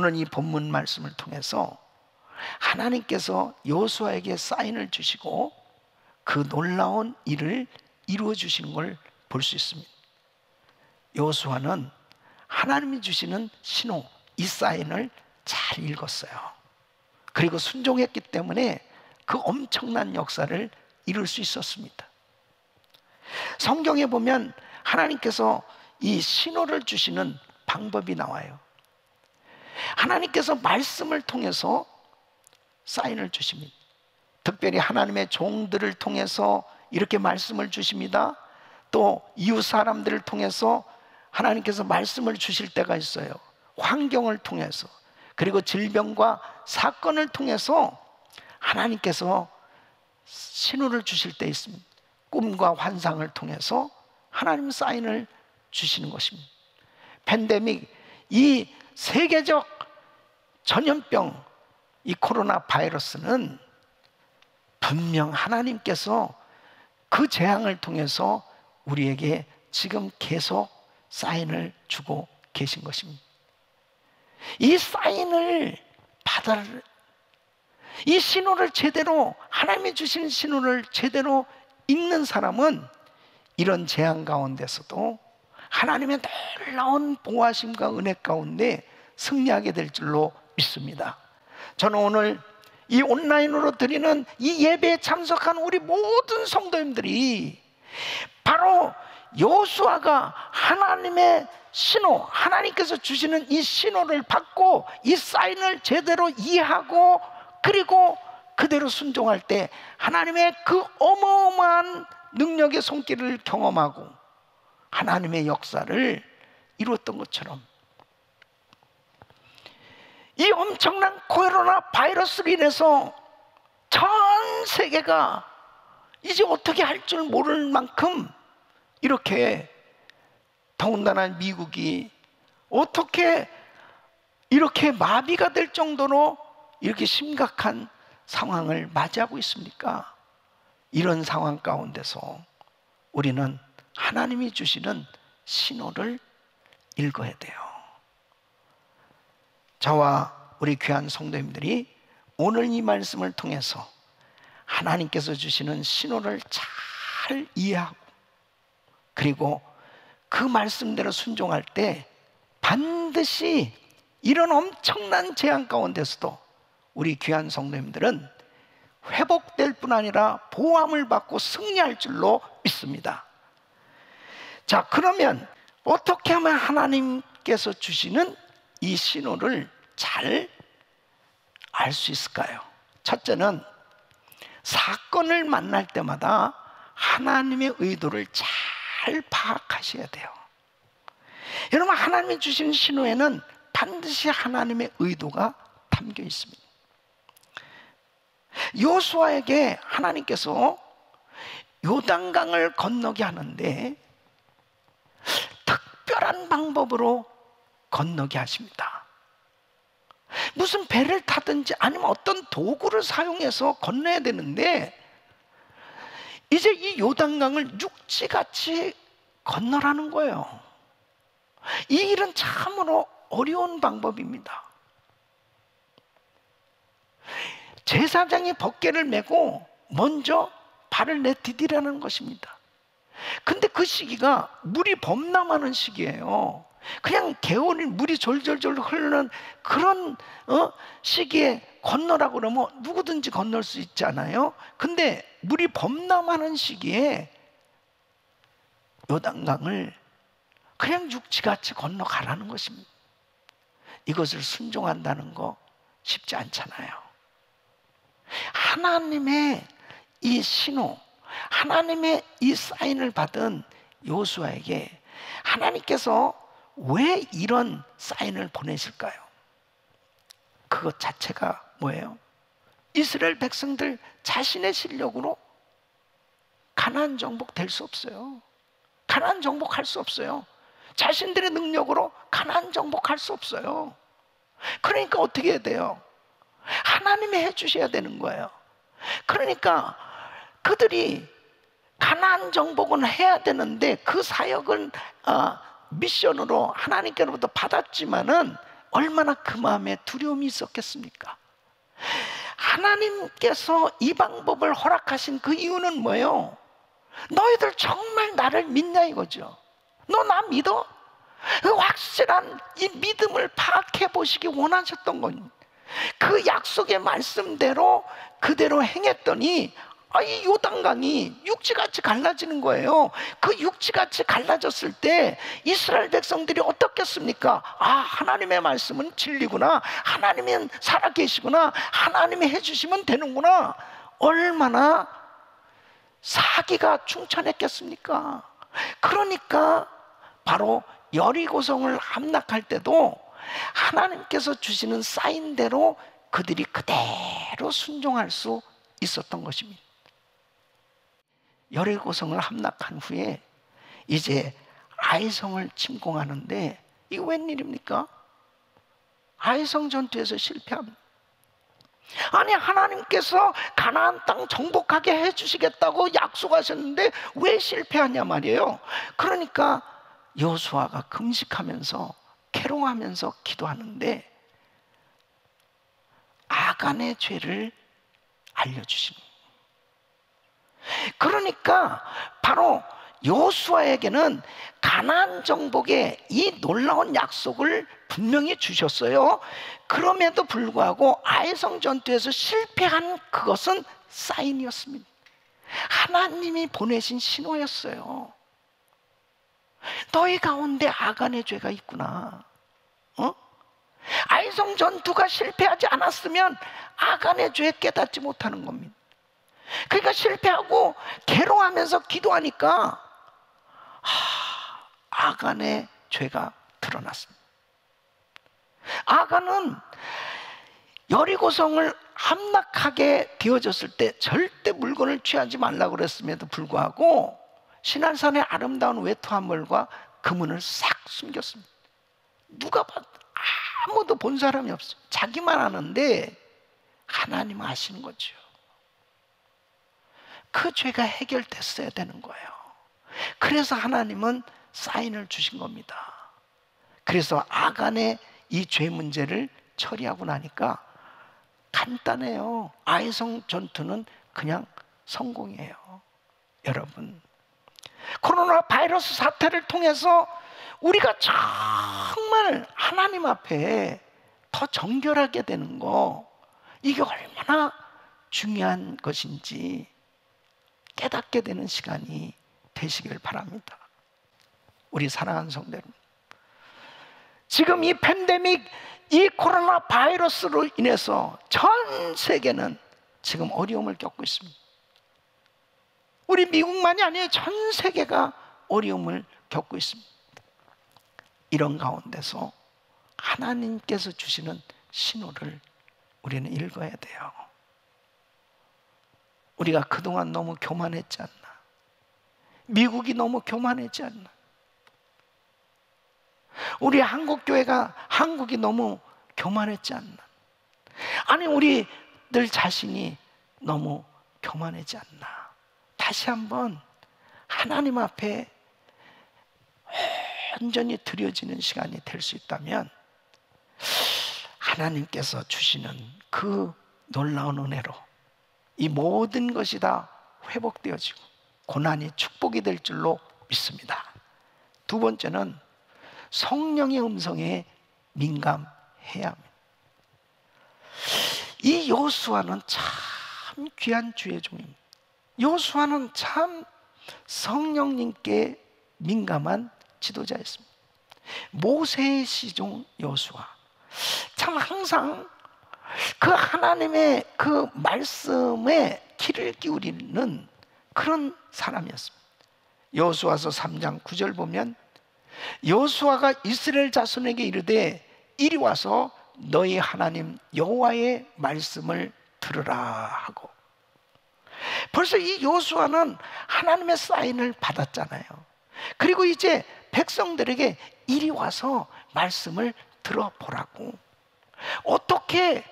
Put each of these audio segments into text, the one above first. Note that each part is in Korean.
오늘 이 본문 말씀을 통해서 하나님께서 여호수아에게 사인을 주시고 그 놀라운 일을 이루어 주시는 걸 볼 수 있습니다. 여호수아는 하나님이 주시는 신호, 이 사인을 잘 읽었어요. 그리고 순종했기 때문에 그 엄청난 역사를 이룰 수 있었습니다. 성경에 보면 하나님께서 이 신호를 주시는 방법이 나와요. 하나님께서 말씀을 통해서 사인을 주십니다. 특별히 하나님의 종들을 통해서 이렇게 말씀을 주십니다. 또 이웃 사람들을 통해서 하나님께서 말씀을 주실 때가 있어요. 환경을 통해서, 그리고 질병과 사건을 통해서 하나님께서 신호를 주실 때 있습니다. 꿈과 환상을 통해서 하나님 사인을 주시는 것입니다. 팬데믹, 이 세계적 전염병, 이 코로나 바이러스는 분명 하나님께서 그 재앙을 통해서 우리에게 지금 계속 사인을 주고 계신 것입니다. 이 사인을 이 신호를 제대로, 하나님이 주신 신호를 제대로 읽는 사람은 이런 재앙 가운데서도 하나님의 놀라운 보호하심과 은혜 가운데 승리하게 될 줄로 믿습니다. 저는 오늘 이 온라인으로 드리는 이 예배에 참석한 우리 모든 성도님들이 바로 여호수아가 하나님의 신호, 하나님께서 주시는 이 신호를 받고 이 사인을 제대로 이해하고 그리고 그대로 순종할 때 하나님의 그 어마어마한 능력의 손길을 경험하고 하나님의 역사를 이루었던 것처럼, 이 엄청난 코로나 바이러스로 인해서 전 세계가 이제 어떻게 할 줄 모를 만큼 이렇게, 더군다나 미국이 어떻게 이렇게 마비가 될 정도로 이렇게 심각한 상황을 맞이하고 있습니까? 이런 상황 가운데서 우리는 하나님이 주시는 신호를 읽어야 돼요. 저와 우리 귀한 성도님들이 오늘 이 말씀을 통해서 하나님께서 주시는 신호를 잘 이해하고 그리고 그 말씀대로 순종할 때 반드시 이런 엄청난 재앙 가운데서도 우리 귀한 성도님들은 회복될 뿐 아니라 보호함을 받고 승리할 줄로 믿습니다. 자, 그러면 어떻게 하면 하나님께서 주시는 이 신호를 잘 알 수 있을까요? 첫째는 사건을 만날 때마다 하나님의 의도를 잘 파악하셔야 돼요. 여러분, 하나님이 주신 신호에는 반드시 하나님의 의도가 담겨 있습니다. 여호수아에게 하나님께서 요단강을 건너게 하는데 특별한 방법으로 건너게 하십니다. 무슨 배를 타든지 아니면 어떤 도구를 사용해서 건너야 되는데 이제 이 요단강을 육지같이 건너라는 거예요. 이 일은 참으로 어려운 방법입니다. 제사장이 벗개를 메고 먼저 발을 내디디라는 것입니다. 근데 그 시기가 물이 범람하는 시기예요. 그냥 개울이 물이 졸졸졸 흐르는 그런 시기에 건너라고 그러면 누구든지 건널 수 있잖아요. 근데 물이 범람하는 시기에 요단강을 그냥 육지같이 건너가라는 것입니다. 이것을 순종한다는 거 쉽지 않잖아요. 하나님의 이 신호, 하나님의 이 사인을 받은 여호수아에게 하나님께서 왜 이런 사인을 보내실까요? 그것 자체가 뭐예요? 이스라엘 백성들 자신의 실력으로 가나안 정복 될 수 없어요. 가나안 정복할 수 없어요. 자신들의 능력으로 가나안 정복할 수 없어요. 그러니까 어떻게 해야 돼요? 하나님이 해주셔야 되는 거예요. 그러니까 그들이 가나안 정복은 해야 되는데 그 사역은 미션으로 하나님께로부터 받았지만은 얼마나 그 마음에 두려움이 있었겠습니까? 하나님께서 이 방법을 허락하신 그 이유는 뭐예요? 너희들 정말 나를 믿냐 이거죠. 너 나 믿어? 그 확실한 이 믿음을 파악해 보시기 원하셨던 건, 그 약속의 말씀대로 그대로 행했더니 이 요단강이 육지같이 갈라지는 거예요. 그 육지같이 갈라졌을 때 이스라엘 백성들이 어떻겠습니까? 하나님의 말씀은 진리구나, 하나님은 살아계시구나, 하나님이 해주시면 되는구나. 얼마나 사기가 충천했겠습니까? 그러니까 바로 여리고성을 함락할 때도 하나님께서 주시는 사인대로 그들이 그대로 순종할 수 있었던 것입니다. 여리고성을 함락한 후에 이제 아이성을 침공하는데, 이게 웬일입니까? 아이성 전투에서 실패합니다. 아니, 하나님께서 가나안 땅 정복하게 해주시겠다고 약속하셨는데 왜 실패하냐 말이에요. 그러니까 여호수아가 금식하면서 캐롱하면서 기도하는데 아간의 죄를 알려주십니다. 그러니까 바로 여호수아에게는 가나안 정복의 이 놀라운 약속을 분명히 주셨어요. 그럼에도 불구하고 아이성 전투에서 실패한 그것은 사인이었습니다. 하나님이 보내신 신호였어요. 너희 가운데 아간의 죄가 있구나. 아이성 전투가 실패하지 않았으면 아간의 죄 깨닫지 못하는 겁니다. 그러니까 실패하고 괴로워하면서 기도하니까 아간의 죄가 드러났습니다. 아간은 여리고성을 함락하게 되어졌을 때 절대 물건을 취하지 말라고 그랬음에도 불구하고 시날산의 아름다운 외투화물과 금은을 싹 숨겼습니다. 누가 봐도 아무도 본 사람이 없어요. 자기만 아는데 하나님 아시는 거죠. 그 죄가 해결됐어야 되는 거예요. 그래서 하나님은 사인을 주신 겁니다. 그래서 아간의 이 죄 문제를 처리하고 나니까 간단해요. 아이성 전투는 그냥 성공이에요. 여러분, 코로나 바이러스 사태를 통해서 우리가 정말 하나님 앞에 더 정결하게 되는 거, 이게 얼마나 중요한 것인지 깨닫게 되는 시간이 되시길 바랍니다. 우리 사랑하는 성도 여러분, 지금 이 팬데믹, 이 코로나 바이러스로 인해서 전 세계는 지금 어려움을 겪고 있습니다. 우리 미국만이 아니에요. 전 세계가 어려움을 겪고 있습니다. 이런 가운데서 하나님께서 주시는 신호를 우리는 읽어야 돼요. 우리가 그동안 너무 교만했지 않나? 미국이 너무 교만했지 않나? 우리 한국이 너무 교만했지 않나? 아니, 우리들 자신이 너무 교만하지 않나? 다시 한번 하나님 앞에 온전히 드려지는 시간이 될 수 있다면 하나님께서 주시는 그 놀라운 은혜로 이 모든 것이 다 회복되어지고 고난이 축복이 될 줄로 믿습니다. 두 번째는 성령의 음성에 민감해야 합니다. 이 여호수아는 참 귀한 주의 종입니다. 여호수아는 참 성령님께 민감한 지도자였습니다. 모세의 시종 여호수아, 참 항상 그 하나님의 그 말씀에 귀를 기울이는 그런 사람이었습니다. 여호수아서 3장 9절 보면 여호수아가 이스라엘 자손에게 이르되 이리 와서 너희 하나님 여호와의 말씀을 들으라 하고, 벌써 이 여호수아는 하나님의 사인을 받았잖아요. 그리고 이제 백성들에게 이리 와서 말씀을 들어보라고, 어떻게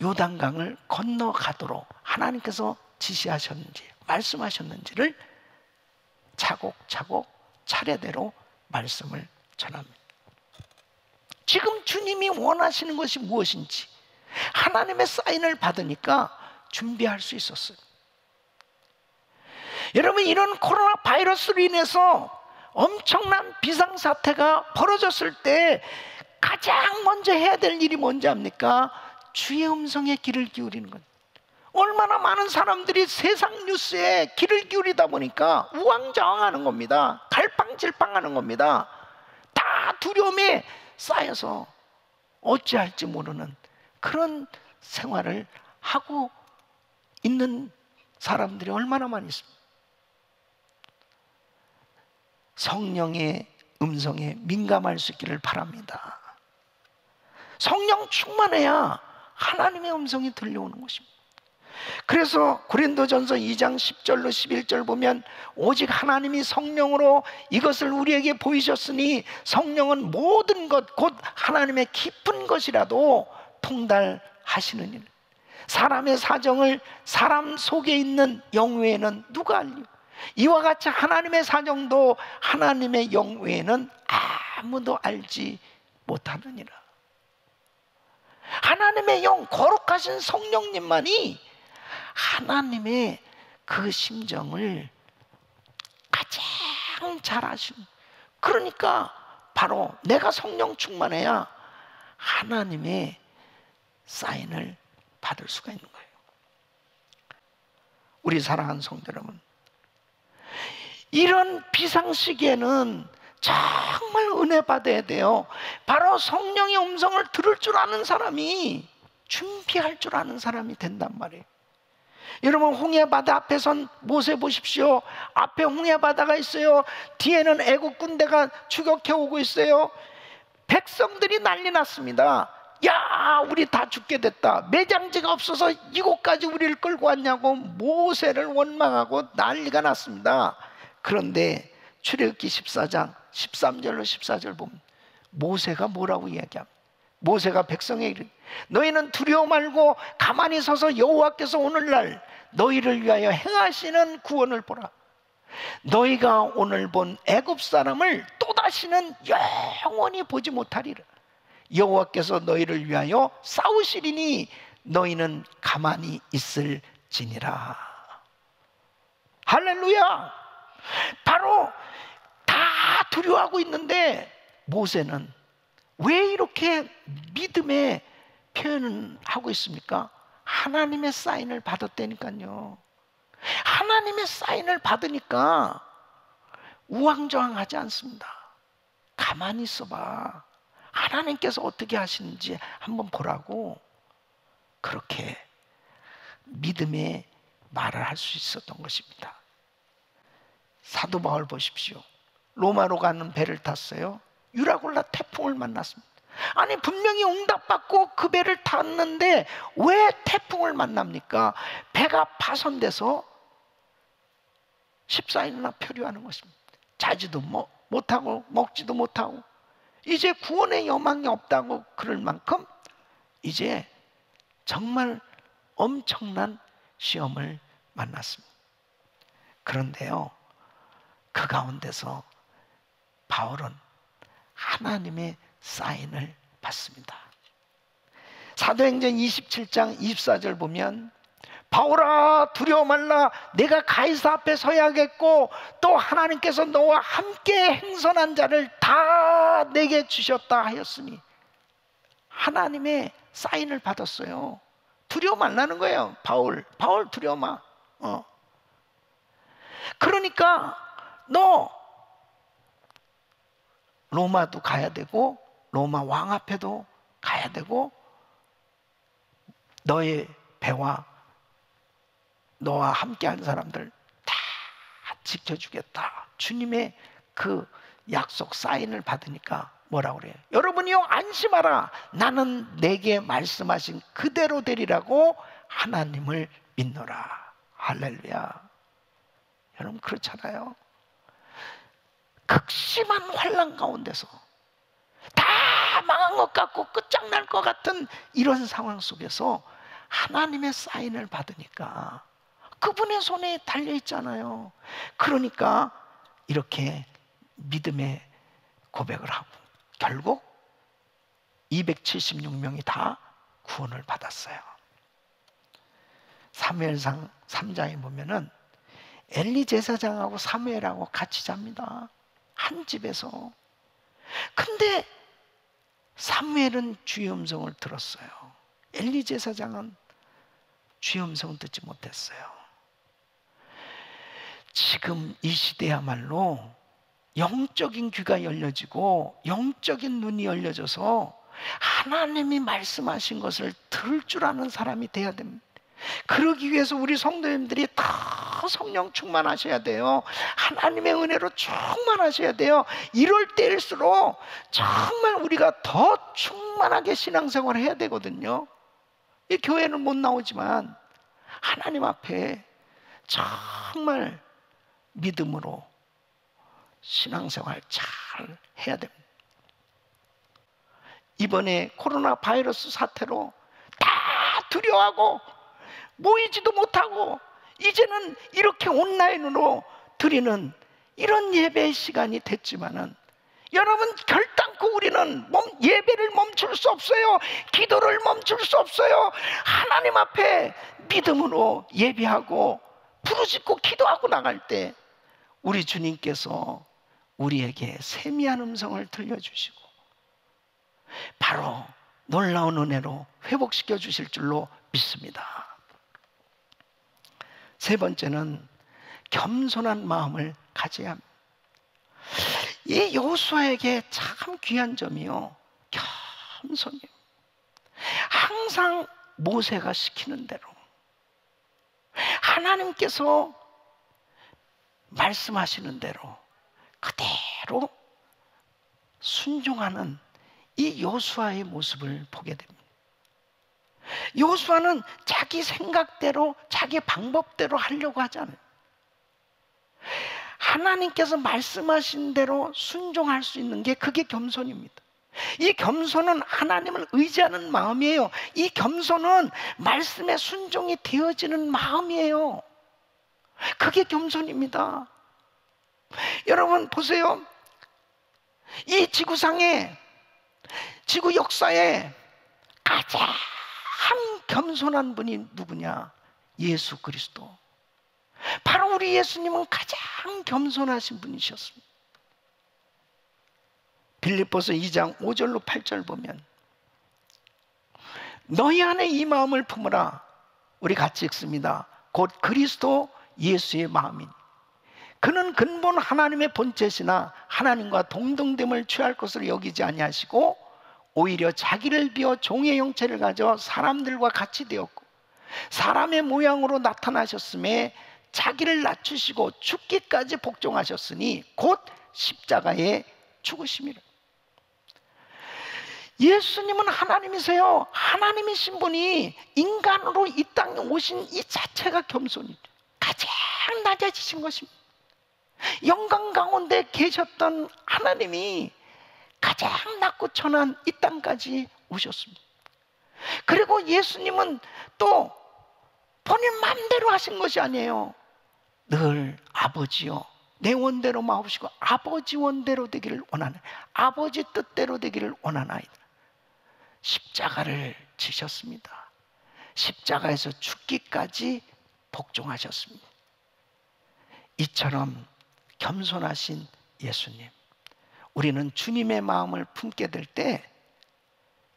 요단강을 건너가도록 하나님께서 지시하셨는지 말씀하셨는지를 차곡차곡 차례대로 말씀을 전합니다. 지금 주님이 원하시는 것이 무엇인지 하나님의 사인을 받으니까 준비할 수 있었어요. 여러분, 이런 코로나 바이러스로 인해서 엄청난 비상사태가 벌어졌을 때 가장 먼저 해야 될 일이 뭔지 압니까? 주의 음성에 귀를 기울이는 것. 얼마나 많은 사람들이 세상 뉴스에 귀를 기울이다 보니까 우왕좌왕하는 겁니다. 갈팡질팡하는 겁니다. 다 두려움에 쌓여서 어찌할지 모르는 그런 생활을 하고 있는 사람들이 얼마나 많이 있습니까? 성령의 음성에 민감할 수 있기를 바랍니다. 성령 충만해야 하나님의 음성이 들려오는 것입니다. 그래서 고린도전서 2장 10절로 11절 보면 오직 하나님이 성령으로 이것을 우리에게 보이셨으니 성령은 모든 것 곧 하나님의 깊은 것이라도 통달하시느니라. 사람의 사정을 사람 속에 있는 영 외에는 누가 알리요? 이와 같이 하나님의 사정도 하나님의 영 외에는 아무도 알지 못하느니라. 하나님의 영, 거룩하신 성령님만이 하나님의 그 심정을 가장 잘 아시는. 그러니까 바로 내가 성령 충만해야 하나님의 사인을 받을 수가 있는 거예요. 우리 사랑하는 성도 여러분, 이런 비상시기에는 정말 은혜 받아야 돼요. 바로 성령의 음성을 들을 줄 아는 사람이 준비할 줄 아는 사람이 된단 말이에요. 여러분, 홍해바다 앞에 선 모세 보십시오. 앞에 홍해바다가 있어요. 뒤에는 애국 군대가 추격해 오고 있어요. 백성들이 난리 났습니다. 야, 우리 다 죽게 됐다. 매장지가 없어서 이곳까지 우리를 끌고 왔냐고 모세를 원망하고 난리가 났습니다. 그런데 출애굽기 14장 13절로 14절 보면 모세가 뭐라고 이야기합니까? 모세가 백성에게 이르되 너희는 두려워 말고 가만히 서서 여호와께서 오늘날 너희를 위하여 행하시는 구원을 보라. 너희가 오늘 본 애굽 사람을 또다시는 영원히 보지 못하리라. 여호와께서 너희를 위하여 싸우시리니 너희는 가만히 있을지니라. 할렐루야. 바로 다 두려워하고 있는데 모세는 왜 이렇게 믿음의 표현을 하고 있습니까? 하나님의 사인을 받았다니까요. 하나님의 사인을 받으니까 우왕좌왕하지 않습니다. 가만히 있어봐. 하나님께서 어떻게 하시는지 한번 보라고 그렇게 믿음의 말을 할 수 있었던 것입니다. 사도 바울 보십시오. 로마로 가는 배를 탔어요. 유라굴라 태풍을 만났습니다. 아니, 분명히 응답받고 그 배를 탔는데 왜 태풍을 만납니까? 배가 파손돼서 14일이나 표류하는 것입니다. 자지도 못하고 먹지도 못하고 이제 구원의 여망이 없다고 그럴 만큼 이제 정말 엄청난 시험을 만났습니다. 그런데요, 그 가운데서 바울은 하나님의 사인을 받습니다. 사도행전 27장 24절 보면 바울아 두려워 말라. 내가 가이사 앞에 서야겠고 또 하나님께서 너와 함께 행선한 자를 다 내게 주셨다 하였으니 하나님의 사인을 받았어요. 두려워 말라는 거예요. 바울 두려워 마. 그러니까 너 로마도 가야 되고 로마 왕 앞에도 가야 되고 너의 배와 너와 함께하는 사람들 다 지켜주겠다. 주님의 그 약속 사인을 받으니까 뭐라고 그래요? 여러분이요 안심하라. 나는 내게 말씀하신 그대로 되리라고 하나님을 믿노라. 할렐루야. 여러분 그렇잖아요. 극심한 환난 가운데서 다 망한 것 같고 끝장날 것 같은 이런 상황 속에서 하나님의 사인을 받으니까 그분의 손에 달려있잖아요. 그러니까 이렇게 믿음의 고백을 하고 결국 276명이 다 구원을 받았어요. 사무엘상 3장에 보면은 엘리 제사장하고 사무엘하고 같이 잡니다. 한 집에서. 근데 사무엘은 주의 음성을 들었어요. 엘리 제사장은 주의 음성을 듣지 못했어요. 지금 이 시대야말로 영적인 귀가 열려지고 영적인 눈이 열려져서 하나님이 말씀하신 것을 들을 줄 아는 사람이 돼야 됩니다. 그러기 위해서 우리 성도님들이 다 성령 충만하셔야 돼요. 하나님의 은혜로 충만하셔야 돼요. 이럴 때일수록 정말 우리가 더 충만하게 신앙생활을 해야 되거든요. 이 교회는 못 나오지만 하나님 앞에 정말 믿음으로 신앙생활 잘 해야 됩니다. 이번에 코로나 바이러스 사태로 다 두려워하고 모이지도 못하고 이제는 이렇게 온라인으로 드리는 이런 예배의 시간이 됐지만은 여러분, 결단코 우리는 예배를 멈출 수 없어요. 기도를 멈출 수 없어요. 하나님 앞에 믿음으로 예배하고 부르짖고 기도하고 나갈 때 우리 주님께서 우리에게 세미한 음성을 들려주시고 바로 놀라운 은혜로 회복시켜 주실 줄로 믿습니다. 세 번째는 겸손한 마음을 가져야 합니다. 이 여호수아에게 참 귀한 점이요, 겸손이에요. 항상 모세가 시키는 대로 하나님께서 말씀하시는 대로 그대로 순종하는 이 여호수아의 모습을 보게 됩니다. 여호수아는 자기 생각대로 자기 방법대로 하려고 하잖아요. 하나님께서 말씀하신 대로 순종할 수 있는 게 그게 겸손입니다. 이 겸손은 하나님을 의지하는 마음이에요. 이 겸손은 말씀에 순종이 되어지는 마음이에요. 그게 겸손입니다. 여러분 보세요. 이 지구상에, 지구 역사에 가장 겸손한 분이 누구냐? 예수 그리스도. 바로 우리 예수님은 가장 겸손하신 분이셨습니다. 빌립보서 2장 5절로 8절 보면 너희 안에 이 마음을 품으라. 우리 같이 읽습니다. 곧 그리스도 예수의 마음이니 그는 근본 하나님의 본체시나 하나님과 동등됨을 취할 것으로 여기지 아니하시고 오히려 자기를 비워 종의 형체를 가져 사람들과 같이 되었고 사람의 모양으로 나타나셨음에 자기를 낮추시고 죽기까지 복종하셨으니 곧 십자가에 죽으심이라. 예수님은 하나님이세요. 하나님이신 분이 인간으로 이 땅에 오신 이 자체가 겸손이죠. 가장 낮아지신 것입니다. 영광 가운데 계셨던 하나님이 가장 낮고 천한 이 땅까지 오셨습니다. 그리고 예수님은 또 본인 마음대로 하신 것이 아니에요. 늘 아버지요 내 원대로 마옵시고 아버지 원대로 되기를 원하는, 아버지 뜻대로 되기를 원하나이다. 십자가를 지셨습니다. 십자가에서 죽기까지 복종하셨습니다. 이처럼 겸손하신 예수님, 우리는 주님의 마음을 품게 될 때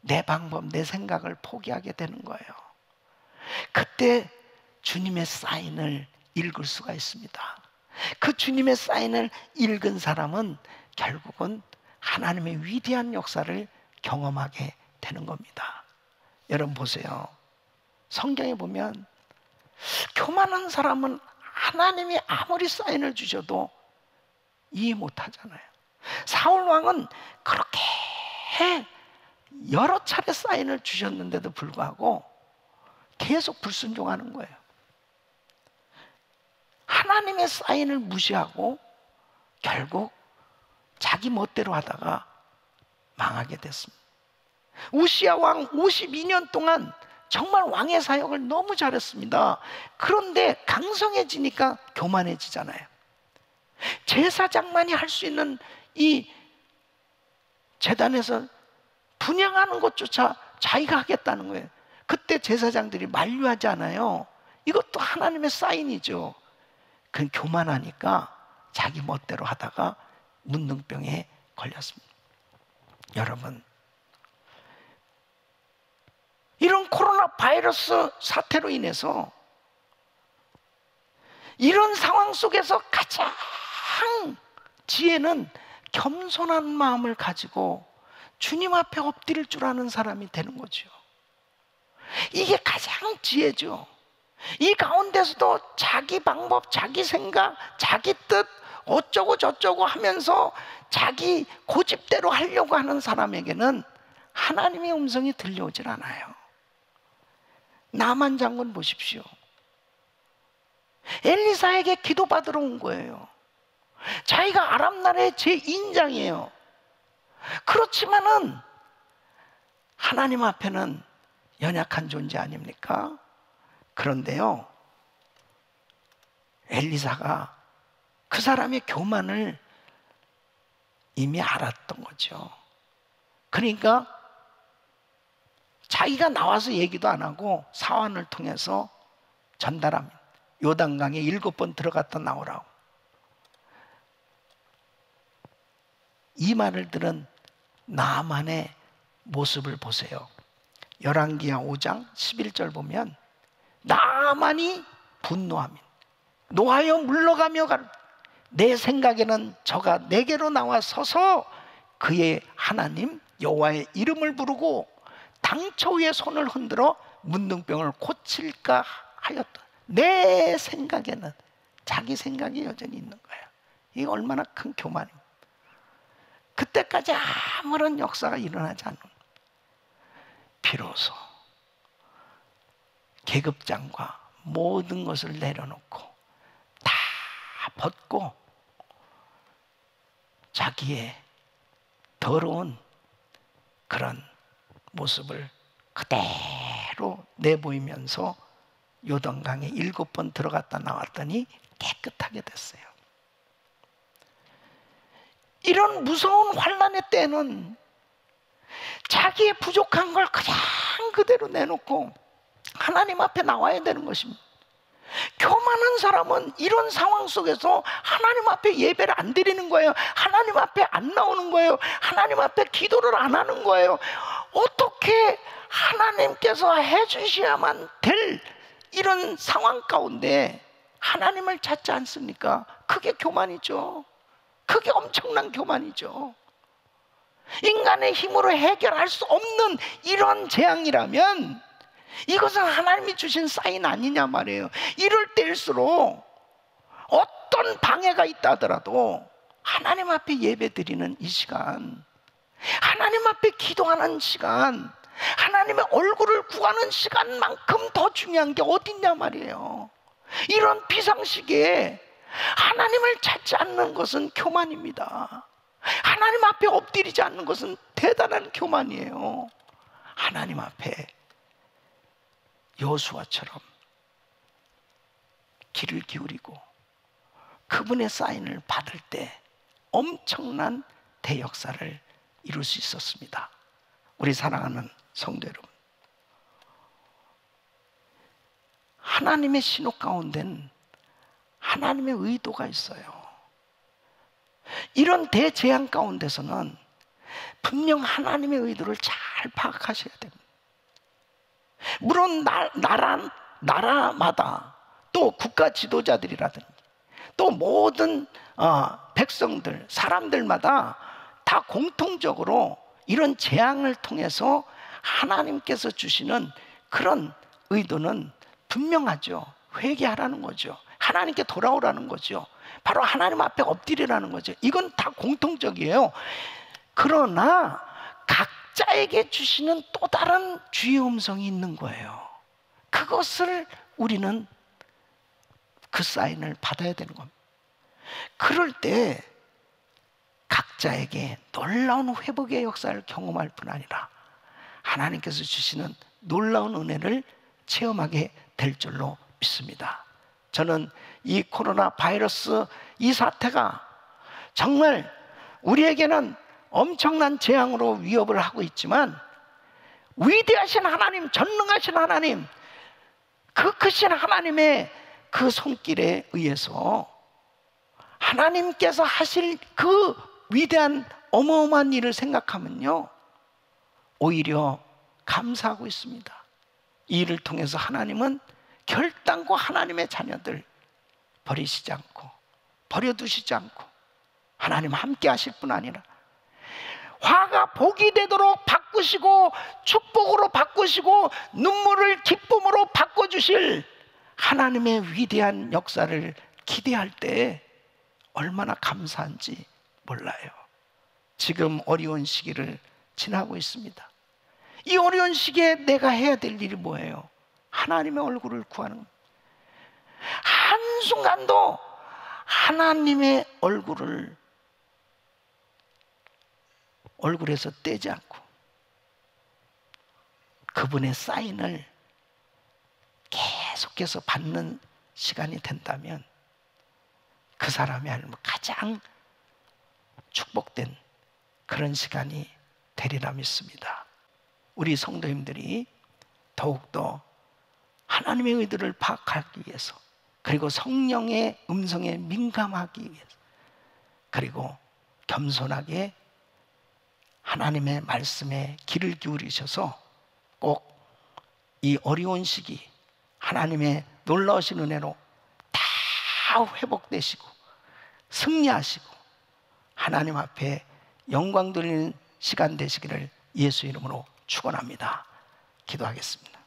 내 방법, 내 생각을 포기하게 되는 거예요. 그때 주님의 사인을 읽을 수가 있습니다. 그 주님의 사인을 읽은 사람은 결국은 하나님의 위대한 역사를 경험하게 되는 겁니다. 여러분 보세요. 성경에 보면 교만한 사람은 하나님이 아무리 사인을 주셔도 이해 못하잖아요. 사울 왕은 그렇게 여러 차례 사인을 주셨는데도 불구하고 계속 불순종하는 거예요. 하나님의 사인을 무시하고 결국 자기 멋대로 하다가 망하게 됐습니다. 우시야 왕 52년 동안 정말 왕의 사역을 너무 잘했습니다. 그런데 강성해지니까 교만해지잖아요. 제사장만이 할 수 있는 이 제단에서 분양하는 것조차 자기가 하겠다는 거예요. 그때 제사장들이 만류하지 않아요. 이것도 하나님의 사인이죠. 그건 교만하니까 자기 멋대로 하다가 문둥병에 걸렸습니다. 여러분, 이런 코로나 바이러스 사태로 인해서 이런 상황 속에서 가장 지혜는 겸손한 마음을 가지고 주님 앞에 엎드릴 줄 아는 사람이 되는 거죠. 이게 가장 지혜죠. 이 가운데서도 자기 방법, 자기 생각, 자기 뜻 어쩌고 저쩌고 하면서 자기 고집대로 하려고 하는 사람에게는 하나님의 음성이 들려오질 않아요. 나만 장군 보십시오. 엘리사에게 기도받으러 온 거예요. 자기가 아람 나라의 제2인장이에요. 그렇지만은 하나님 앞에는 연약한 존재 아닙니까? 그런데요, 엘리사가 그 사람의 교만을 이미 알았던 거죠. 그러니까 자기가 나와서 얘기도 안 하고 사환을 통해서 전달합니다. 요단강에 7번 들어갔다 나오라고. 이 말을 들은 나만의 모습을 보세요. 열왕기하 5장 11절 보면 나만이 분노합니다. 노하여 물러가며 가라. 내 생각에는 저가 내게로 나와 서서 그의 하나님 여호와의 이름을 부르고 당처 위에 손을 흔들어 문둥병을 고칠까 하였다. 내 생각에는 자기 생각이 여전히 있는 거예요. 이게 얼마나 큰 교만입니다. 그때까지 아무런 역사가 일어나지 않는 거예요. 비로소 계급장과 모든 것을 내려놓고 다 벗고 자기의 더러운 그런 모습을 그대로 내보이면서 요단강에 7번 들어갔다 나왔더니 깨끗하게 됐어요. 이런 무서운 환난의 때는 자기의 부족한 걸 그냥 그대로 내놓고 하나님 앞에 나와야 되는 것입니다. 교만한 사람은 이런 상황 속에서 하나님 앞에 예배를 안 드리는 거예요. 하나님 앞에 안 나오는 거예요. 하나님 앞에 기도를 안 하는 거예요. 어떻게 하나님께서 해주셔야만 될 이런 상황 가운데 하나님을 찾지 않습니까? 그게 교만이죠. 그게 엄청난 교만이죠. 인간의 힘으로 해결할 수 없는 이런 재앙이라면 이것은 하나님이 주신 사인 아니냐 말이에요. 이럴 때일수록 어떤 방해가 있다 하더라도 하나님 앞에 예배 드리는 이 시간, 하나님 앞에 기도하는 시간, 하나님의 얼굴을 구하는 시간만큼 더 중요한 게 어딨냐 말이에요. 이런 비상시기에 하나님을 찾지 않는 것은 교만입니다. 하나님 앞에 엎드리지 않는 것은 대단한 교만이에요. 하나님 앞에 여호수아처럼 귀를 기울이고 그분의 사인을 받을 때 엄청난 대역사를 이룰 수 있었습니다. 우리 사랑하는 성도 여러분, 하나님의 신호 가운데는 하나님의 의도가 있어요. 이런 대재앙 가운데서는 분명 하나님의 의도를 잘 파악하셔야 됩니다. 물론 나라마다 또 국가 지도자들이라든지 또 모든 백성들, 사람들마다 다 공통적으로 이런 재앙을 통해서 하나님께서 주시는 그런 의도는 분명하죠. 회개하라는 거죠. 하나님께 돌아오라는 거죠. 바로 하나님 앞에 엎드리라는 거죠. 이건 다 공통적이에요. 그러나 각자에게 주시는 또 다른 주의 음성이 있는 거예요. 그것을 우리는 그 사인을 받아야 되는 겁니다. 그럴 때 각자에게 놀라운 회복의 역사를 경험할 뿐 아니라 하나님께서 주시는 놀라운 은혜를 체험하게 될 줄로 믿습니다. 저는 이 코로나 바이러스 이 사태가 정말 우리에게는 엄청난 재앙으로 위협을 하고 있지만 위대하신 하나님, 전능하신 하나님, 그 크신 하나님의 그 손길에 의해서 하나님께서 하실 그 위대한 어마어마한 일을 생각하면요, 오히려 감사하고 있습니다. 이 일을 통해서 하나님은 결단코 하나님의 자녀들 버리시지 않고 버려두시지 않고 하나님 함께 하실 뿐 아니라 화가 복이 되도록 바꾸시고 축복으로 바꾸시고 눈물을 기쁨으로 바꿔주실 하나님의 위대한 역사를 기대할 때 얼마나 감사한지 몰라요. 지금 어려운 시기를 지나고 있습니다. 이 어려운 시기에 내가 해야 될 일이 뭐예요? 하나님의 얼굴을 구하는 겁니다. 한순간도 하나님의 얼굴에서 떼지 않고 그분의 사인을 계속해서 받는 시간이 된다면 그 사람이 가장 축복된 그런 시간이 되리라 믿습니다. 우리 성도님들이 더욱더 하나님의 의도를 파악하기 위해서, 그리고 성령의 음성에 민감하기 위해서, 그리고 겸손하게 하나님의 말씀에 귀를 기울이셔서 꼭 이 어려운 시기 하나님의 놀라우신 은혜로 다 회복되시고 승리하시고 하나님 앞에 영광 돌리는 시간 되시기를 예수 이름으로 축원합니다. 기도하겠습니다.